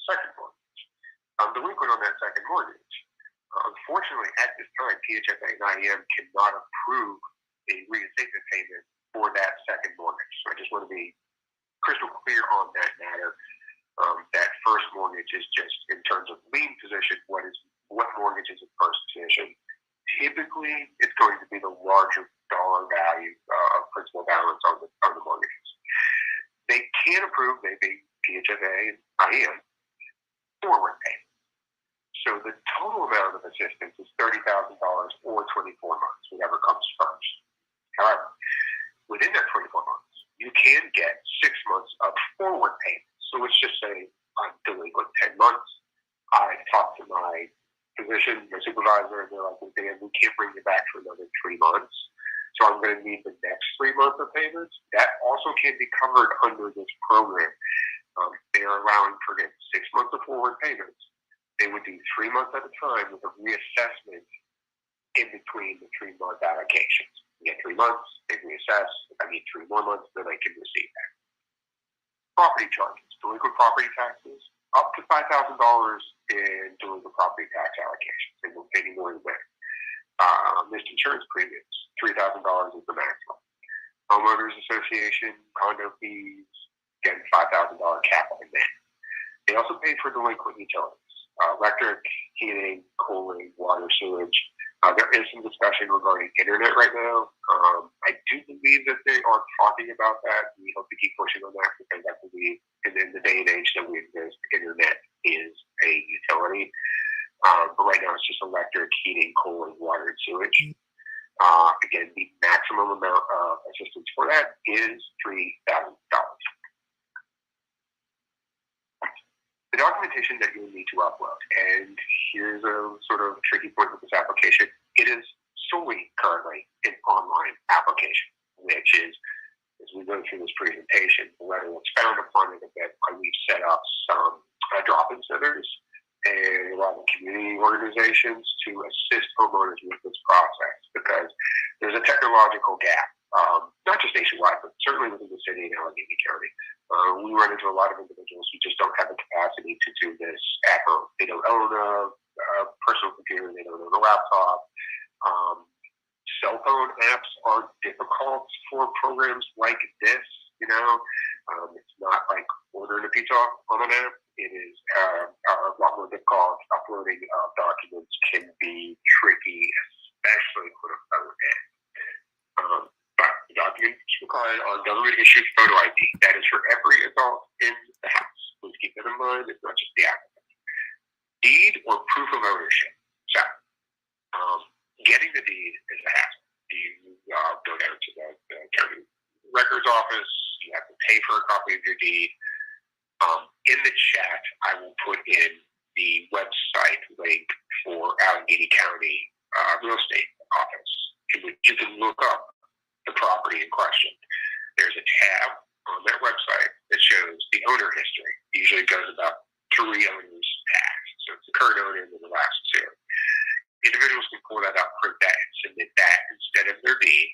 second mortgage. I'm delinquent on that second mortgage. Unfortunately, at this time, PHFA and IEM cannot approve a reinstatement payment for that second mortgage. So I just want to be crystal clear on that matter. That first mortgage is just, in terms of lien position, what mortgage is in first position. Typically, it's going to be the larger dollar value of principal balance on the mortgages. They can approve, maybe PHFA and IEM, forward payments. So the total amount of assistance is $30,000 or 24 months, whatever comes first. However, within that 24 months, you can get 6 months of forward payments. So let's just say I'm delinquent 10 months. I talk to my physician, my supervisor, and they're like, well, Dan, we can't bring you back for another 3 months. So I'm going to need the next 3 months of payments. That also can be covered under this program. They are allowing for 6 months of forward payments. They would do 3 months at a time with a reassessment in between the 3-month allocations. You get 3 months, they reassess. If I need 3 more months, then I can receive that. Property charges, delinquent property taxes, up to $5,000 in delinquent property tax allocations. They won't pay any more than that. Missed insurance premiums, $3,000 is the maximum. Homeowners Association, condo fees, again, $5,000 cap on that. They also pay for delinquent utilities. Electric, heating, cooling, water, sewage. There is some discussion regarding internet right now. I do believe that they are talking about that. We hope to keep pushing on that because I believe in the day and age that we exist, internet is a utility. But right now it's just electric, heating, cooling, water, and sewage. Again, the maximum amount of assistance for that is $3,000. The documentation that you'll need to upload, and here's a sort of tricky point with this application, it is solely currently an online application, which is, as we go through this presentation, Loretta will expound upon it a bit. We've set up some drop-in centers and a lot of community organizations to assist homeowners with this process because there's a technological gap, not just nationwide, but certainly within the city and Allegheny County. We run into a lot of individuals who just don't have the capacity to do this at home. They don't own a personal computer. They don't own a laptop. Cell phone apps are difficult for programs like this. It's not like ordering a pizza on an app. It is a lot more difficult. Uploading documents can be tricky, especially with a phone app. But the documents required are government-issued photo ID. That is for every adult in the house. Please keep that in mind. It's not just the applicant. Deed or proof of ownership. So, getting the deed is a hassle. You go down to the county records office. You have to pay for a copy of your deed. In the chat, I will put in the website link for Allegheny County Real Estate Office, in which you can look up the property in question. There's a tab on that website that shows the owner history. It usually goes about 3 owners past. So it's the current owner and the last 2. Individuals can pull that out, print that, and submit that instead of their deed.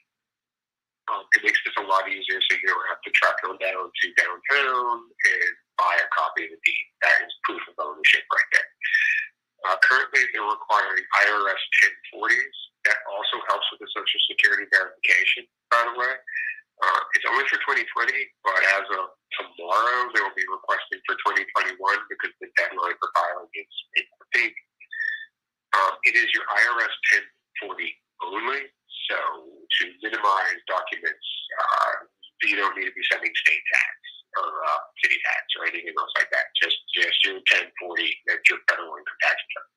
It makes this a lot easier so you don't have to track them down to downtown and buy a copy of the deed. That is proof of ownership right there. Currently, they're requiring IRS 1040s. That also helps with the Social Security verification, by the way. It's only for 2020, but as of tomorrow, they will be requesting for 2021 because the deadline for filing is April 15th. It is your IRS 1040 only, so to minimize documents, you don't need to be sending state tax or city tax or anything else like that. Just your 1040, that's your federal income tax return.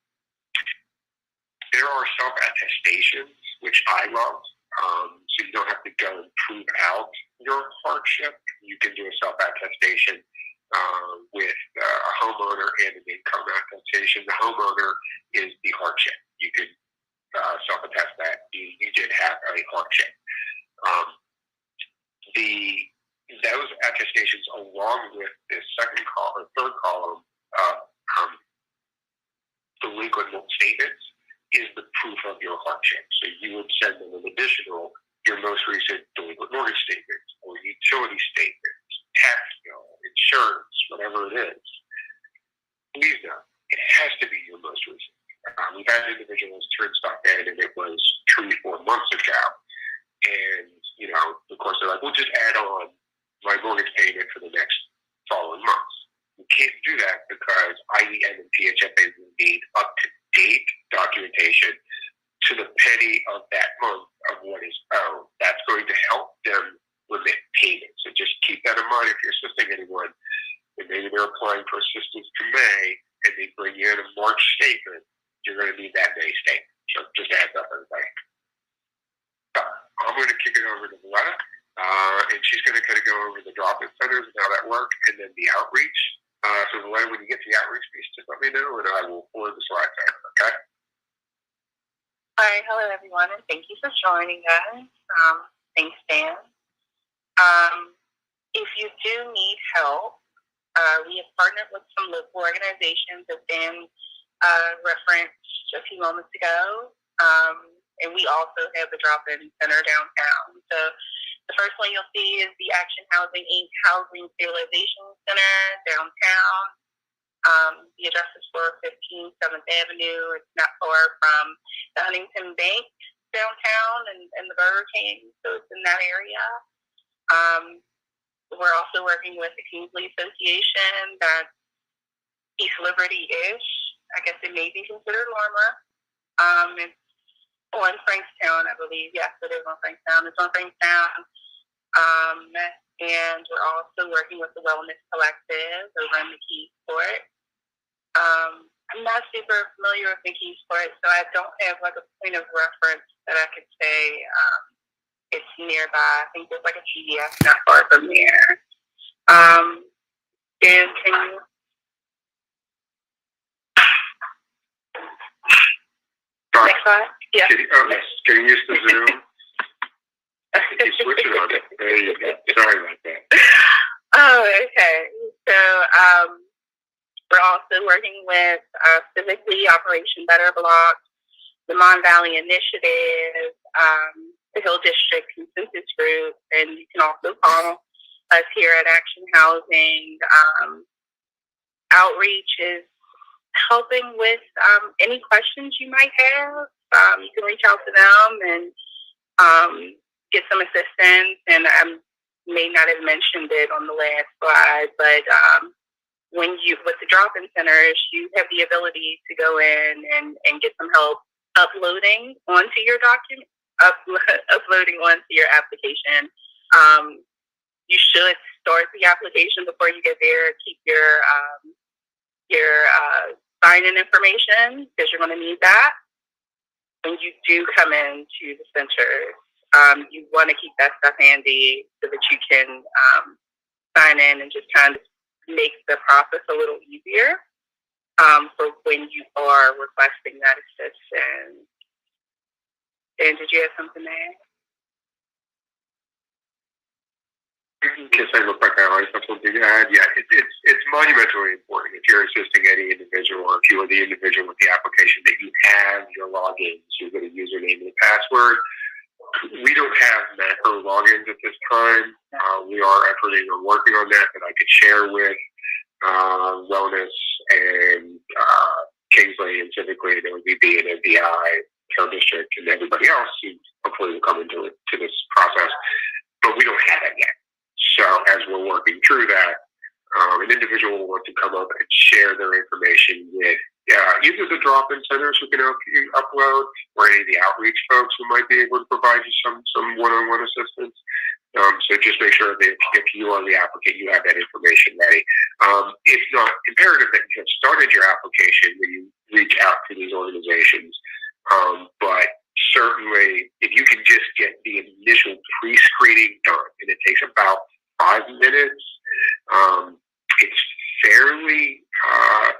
There are self-attestations, which I love, so you don't have to go and prove out your hardship. You can do a self-attestation with a homeowner and an income attestation. The homeowner is the hardship. You can self-attest that you did have a hardship. Those attestations, along with the third column, delinquent statements, is the proof of your hardship. So you would send them an additional, your most recent delinquent mortgage statements or utility statements, tax bill, insurance, whatever it is. please know it has to be your most recent. We've had individuals turn stuff in, and it was 3-4 months ago. And, of course, they're like, we'll just add on my mortgage payment for the next following months. You can't do that because IEN and PHFA will need up-to-date documentation to the penny of that month of what is owed. That's going to help them limit payments. So just keep that in mind if you're assisting anyone. And maybe they're applying for assistance to May, and they bring you in a March statement. You're going to need that May statement. So just a heads up, everybody. I'm going to kick it over to Loretta, and she's going to kind of go over the drop-in centers and how that works, and then the outreach. So Loretta, when you get to the outreach piece, just let me know, and I will forward the slides over, okay? All right, hello everyone, and thank you for joining us. Thanks, Dan. If you do need help, we have partnered with some local organizations that Dan referenced a few moments ago. And we also have the drop-in center downtown. So the first one you'll see is the Action Housing Inc. Housing Stabilization Center downtown. The address is 415 7th Avenue. It's not far from the Huntington Bank downtown and the Burger King, so it's in that area. We're also working with the Kingsley Association. That's East Liberty-ish. I guess it may be considered Lorimer. It's on Frankstown, I believe. Yes, it is on Frankstown. It's on Frankstown. And we're also working with the Wellness Collective over in McKeesport. I'm not super familiar with McKeesport, so I don't have a point of reference that I could say it's nearby. I think there's a TDS not far from there. Dan, can you? Next slide. Yeah. Yes. Getting used to Zoom. Keep switching on it. There you go. Sorry about that. Oh, okay. So we're also working with Civically, Operation Better Block, the Mon Valley Initiative, the Hill District Consensus Group, and you can also call us here at Action Housing. Outreach is helping with any questions you might have. You can reach out to them and get some assistance. And I may not have mentioned it on the last slide, but with the drop-in centers, you have the ability to go in and get some help uploading onto your document, uploading onto your application. You should start the application before you get there. Keep your sign-in information, because you're going to need that when you do come into the center. You want to keep that stuff handy so that you can sign in and just kind of make the process a little easier for when you are requesting that assistance. And did you have something to add? Because I look like I always have something to add. Yeah, it's monumentally important if you're assisting any individual, or if you are the individual with the application, that you have your logins. You've got a username and a password. We don't have macro logins at this time. We are efforting on working on that I could share with Wellness and Kingsley and Civically and OVB and NBI, Town District, and everybody else who hopefully will come into this process. But we don't have that yet. So as we're working through that, an individual will want to come up and share their information with either the drop-in centers who can help you upload, or any of the outreach folks who might be able to provide you some one-on-one assistance. So just make sure that if you are the applicant, you have that information ready. It's not imperative that you have started your application when you reach out to these organizations, but certainly if you can just get the initial pre-screening done, and it takes about 5 minutes, it's fairly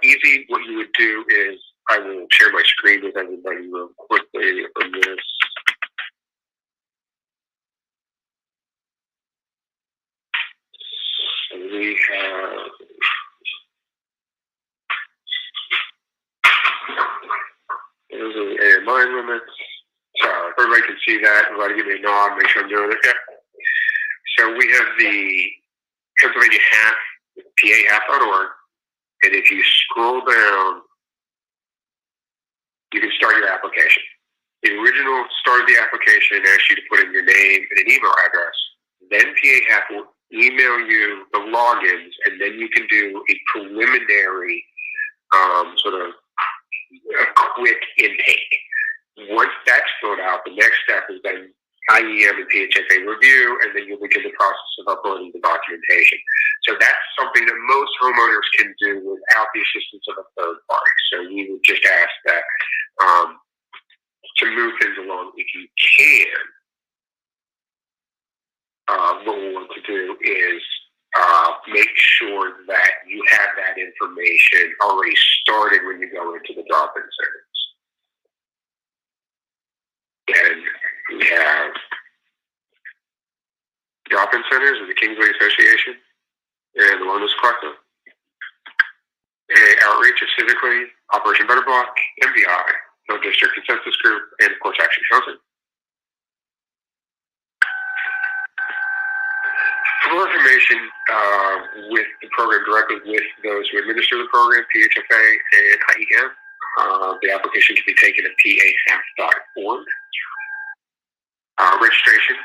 easy. What you would do is, I will share my screen with everybody real quickly on this. So we have those are the AMI limits. So if everybody can see that, everybody give me a nod, make sure I'm doing it. Okay. So we have the Pennsylvania HAF, PAHAF.org. And if you scroll down, you can start your application. The original start of the application asks you to put in your name and an email address. Then PAHAF will email you the logins, and then you can do a preliminary sort of a quick intake. Once that's filled out, the next step is then IEM and PHFA review, and then you'll begin the process of uploading the documentation. So that's something that most homeowners can do without the assistance of a third party. So we would just ask that to move things along if you can. What we want to do is make sure that you have that information already started when you go into the drop-in centers. And we have drop-in centers of the Kingsway Association and the Wellness Collective, Outreach of Civically, Operation Better Block, MVI, No District Consensus Group, and of course Action Housing. For more information with the program directly with those who administer the program, PHFA and IEM, the application can be taken at PAHAF.org. Registration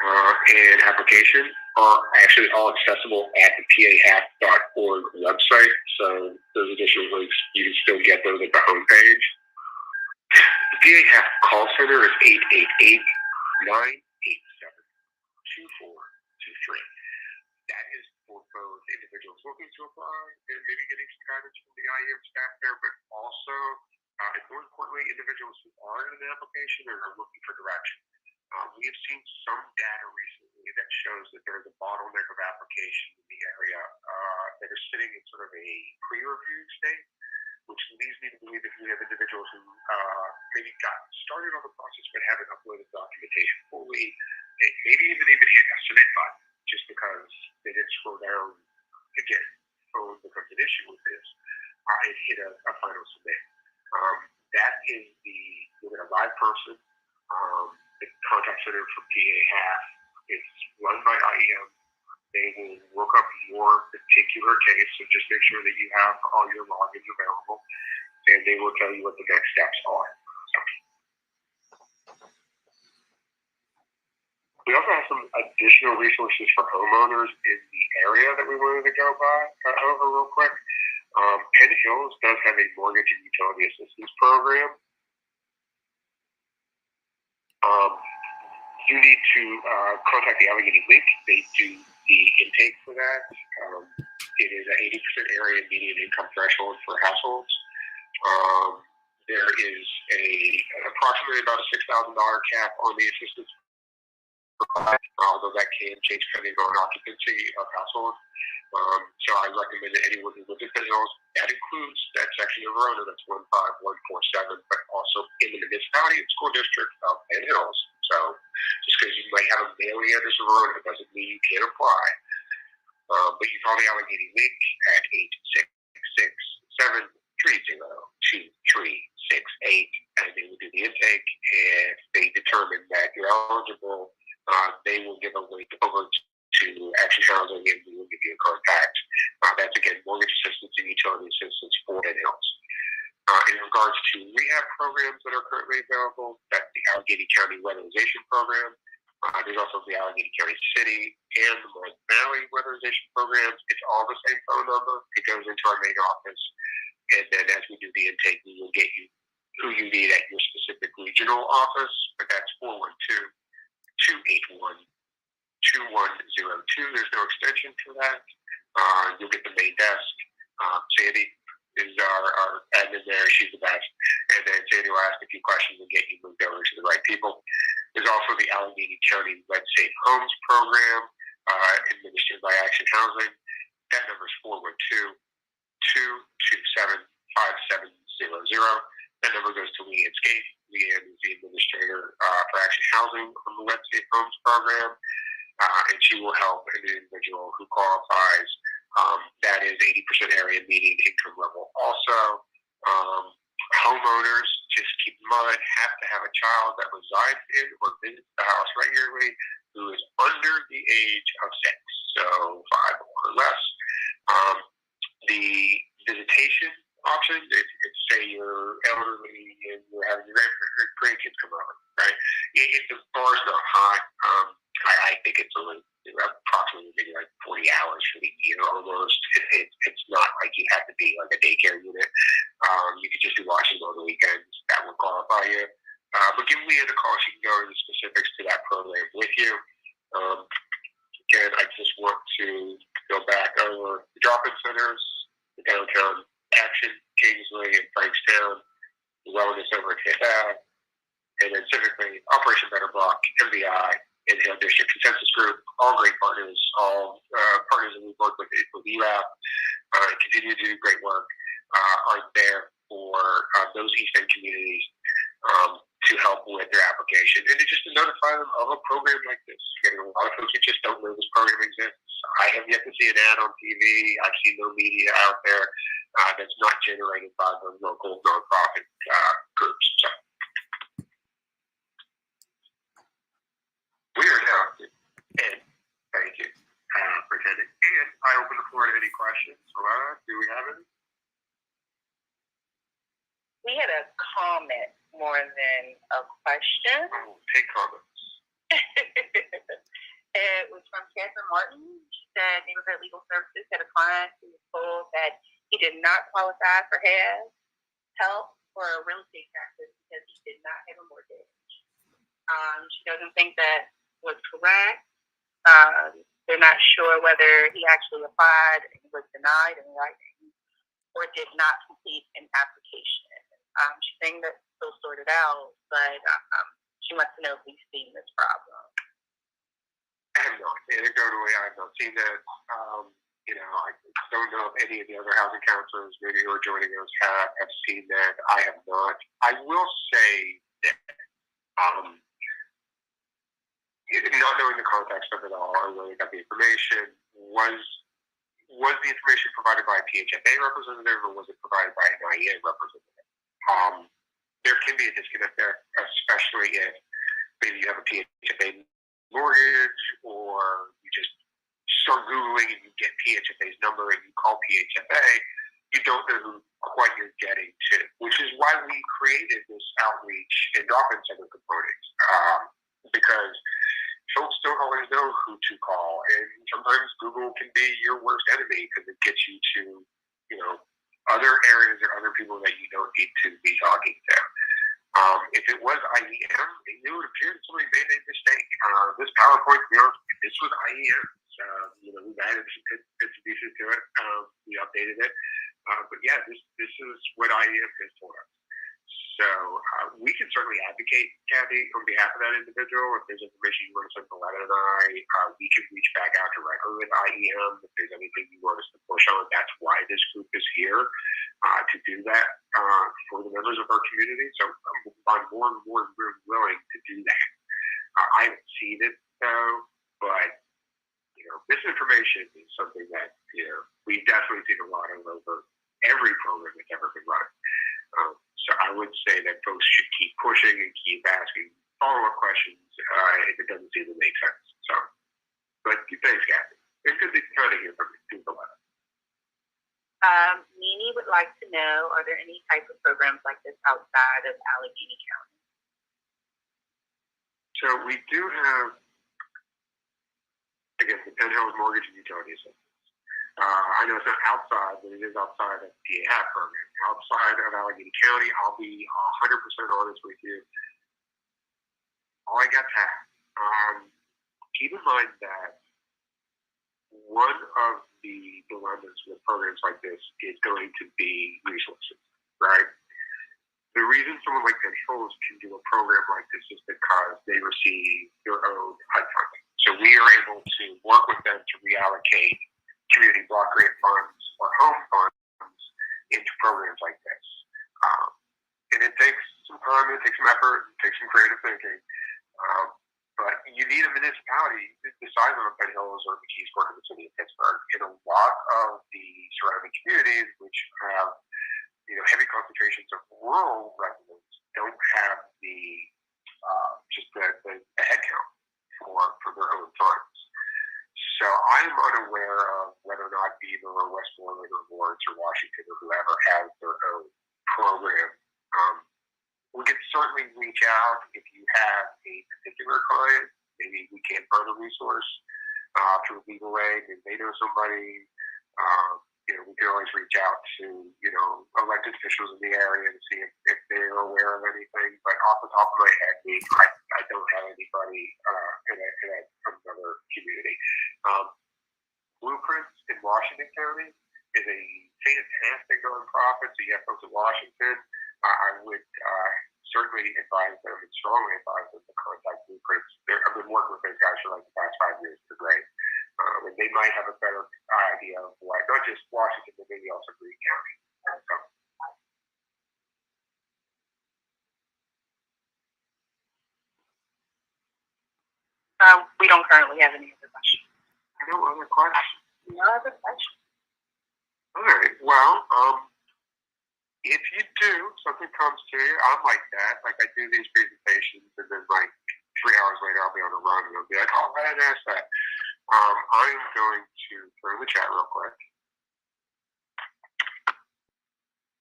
and application are actually all accessible at the PAHAF.org website. So those additional links, you can still get those at the homepage. The PAHAF call center is 888-987-2423. That is for both individuals looking to apply and maybe getting some guidance from the IEM staff there, but also, and more importantly, individuals who are in an application and are looking for direction. We have seen some data recently that shows that there is a bottleneck of applications in the area that are sitting in sort of a pre-review state, which leads me to believe that we have individuals who maybe got started on the process but haven't uploaded documentation fully, and maybe even hit a submit button just because they didn't scroll down. Again, phone becomes an issue with this. And hit a final submit. That is you'll get a live person. The contact center for PAHAF is run by IEM. They will work up your particular case, so just make sure that you have all your logins available, and they will tell you what the next steps are. We also have some additional resources for homeowners in the area that we wanted to go over real quick. Penn Hills does have a mortgage and utility assistance program. You need to contact the Allegheny Link. They do the intake for that. It is an 80% area median income threshold for households. There is approximately about a $6,000 cap on the assistance, although that can change depending on occupancy of household. So I recommend that anyone who lives in Penn Hills, that includes that section of Verona, that's 15147, but also in the municipality and school district of Penn Hills. So just because you might have a mailing address of Verona doesn't mean you can't apply. But you call the Allegheny Link at 866-730-2368, and they will do the intake. And if they determine that you're eligible, they will give a link over to Action Housing, and we will give you a contact. That's, again, mortgage assistance and utility assistance for Penn Hills. In regards to rehab programs that are currently available, that's the Allegheny County Weatherization Program. There's also the Allegheny County City and the North Valley Weatherization Programs. It's all the same phone number. It goes into our main office, and then as we do the intake, we will get you who you need at your specific regional office, but that's 412-281-2102. There's no extension for that. You'll get the main desk. Sandy is our admin there. She's the best. And then Sandy will ask a few questions and get you moved over to the right people. There's also the Allegheny County Lead Safe Homes Program, administered by Action Housing. That number is 412-227-5700. That number goes to Leanne Skate. Leanne is the administrator for Action Housing on the Lead Safe Homes Program. And she will help an individual who qualifies. That is 80% area median income level. Also, homeowners, just keep in mind, have to have a child that resides in or visits the house regularly who is under the age of 6, so 5 or less. The visitation option. If say you're elderly and you're having your grandkids come over, right? If the bar's not high, I think it's only approximately maybe like 40 hours for the year almost. It's not like you have to be like a daycare unit. You could just do watching on the weekends. That would qualify you. But give me a call. She can go into specifics to that program with you. Again, I just want to go back over the drop-in centers, the downtown Action, Kingsley, and Frankstown, the wellness over at PAHAF, and then specifically Operation Better Block, MBI, and Hill District Consensus Group, all great partners, all partners that we've worked with UAP, continue to do great work, are there for those East End communities to help with their application, and just to notify them of a program like this. Getting a lot of folks who just don't know this program exists. I have yet to see an ad on TV. I've seen no media out there that's not generated by the local nonprofit groups. So we are now in. Thank you, Pretending. And I open the floor to any questions. Do we have any? We had a comment more than a question. Oh, take comments. It was from Catherine Martin. She said Neighborhood Legal Services had a client who was told that he did not qualify for help for a real estate taxes because he did not have a mortgage. She doesn't think that was correct. They're not sure whether he actually applied and was denied in writing or did not complete an application. She's saying that it's still sorted out, but she wants to know if we've seen this problem. I have not. Anecdotally, I have not seen that. I don't know if any of the other housing counselors maybe who are joining us have seen that. I have not. I will say that not knowing the context of it all or where they got the information, was the information provided by a PHFA representative or was it provided by an IEN representative? There can be a disconnect there, especially if maybe you have a PHFA mortgage or you just start Googling and you get PHFA's number and you call PHFA, you don't know who quite you're getting to, which is why we created this outreach and drop-in center component, because folks don't always know who to call, and sometimes Google can be your worst enemy because it gets you to, other areas or other people that you don't need to be talking to. If it was IEM, it would appear that somebody made a mistake. This PowerPoint, this was IEM. We've added some bits and pieces to it. We updated it. But yeah, this is what IEM has told us. So we can certainly advocate, Kathy, on behalf of that individual. If there's information you want to send to Letta and I, we can reach back out directly with IEM. If there's anything you want us to push on, that's why this group is here, to do that for the members of our community. So I'm more and more willing to do that. I haven't seen it, though, but this information is something that we've definitely seen a lot of over every program that's ever been run. So I would say that folks should keep pushing and keep asking follow-up questions if it doesn't seem to make sense. So, but thanks, Kathy. It's good to kind of hear from you. Nini would like to know, are there any type of programs like this outside of Allegheny County? So we do have, again, the Townhall mortgage and utility assistance. I know it's not outside, but it is outside of the PAHAF program. Outside of Allegheny County, I'll be 100% honest with you. All I got to have. Keep in mind that one of the dilemmas with programs like this is going to be resources, right? The reason someone like Penn Hills can do a program like this is because they receive their own HUD funding. So we are able to work with them to reallocate community block grant funds or home funds into programs like this. And it takes some time, it takes some effort, it takes some creative thinking. But you need a municipality the size of a Penn Hills or McKeesport in the city of Pittsburgh. And a lot of the surrounding communities, which have heavy concentrations of rural residents, don't have the headcount for their own funds. So I'm unaware of whether or not Beaver or Westmoreland or Lawrence or Washington or whoever has their own program. We can certainly reach out if you have a particular client. Maybe we can't find a resource through legal aid, and they know somebody. We can always reach out to elected officials in the area and see if they're aware of anything. But off the top of my head, I don't have anybody in another community. Blueprints in Washington County is a fantastic nonprofit. So you have folks in Washington. I would certainly advise them and strongly advise them to contact Blueprints. I've been working with those guys for like the past 5 years. They're great. And they might have a better idea of why, not just Washington, but maybe also Greene County. We don't currently have any other questions. No other questions? No other questions. All right. Well, if you do, something comes to you, I'm like that. Like I do these presentations, and then like 3 hours later, I'll be on a run, and I'll be like, oh, I didn't ask that. I'm going to throw in the chat real quick.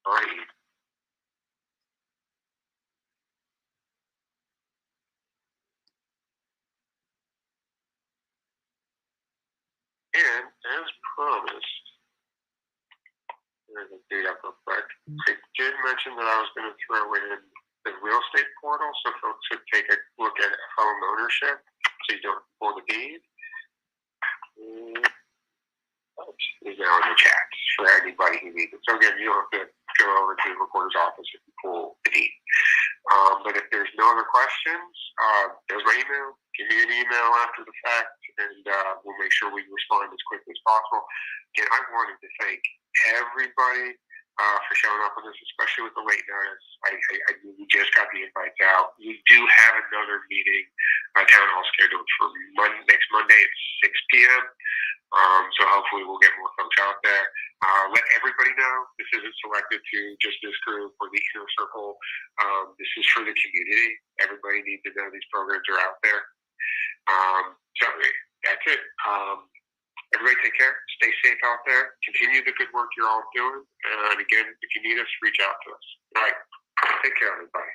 All right. And as promised, I'm going to do that real quick. I did mention that I was going to throw in the real estate portal so folks could take a look at home ownership so you don't pull the deed. Is now in the chat for anybody who needs it. So again, you don't have to go over to the recorder's office if you pull the deed. But if there's no other questions, there's my email. Give me an email after the fact, and we'll make sure we respond as quickly as possible. Again, I wanted to thank everybody for showing up on this, especially with the late notice. We just got the invites out. We do have another meeting, Townhall scheduled for next Monday at 6 p.m. So hopefully we'll get more folks out there. Let everybody know this isn't selected to just this group or the inner circle. This is for the community. Everybody needs to know these programs are out there. So that's it. Everybody take care. Stay safe out there. Continue the good work you're all doing. And again, if you need us, reach out to us. All right. Take care, everybody.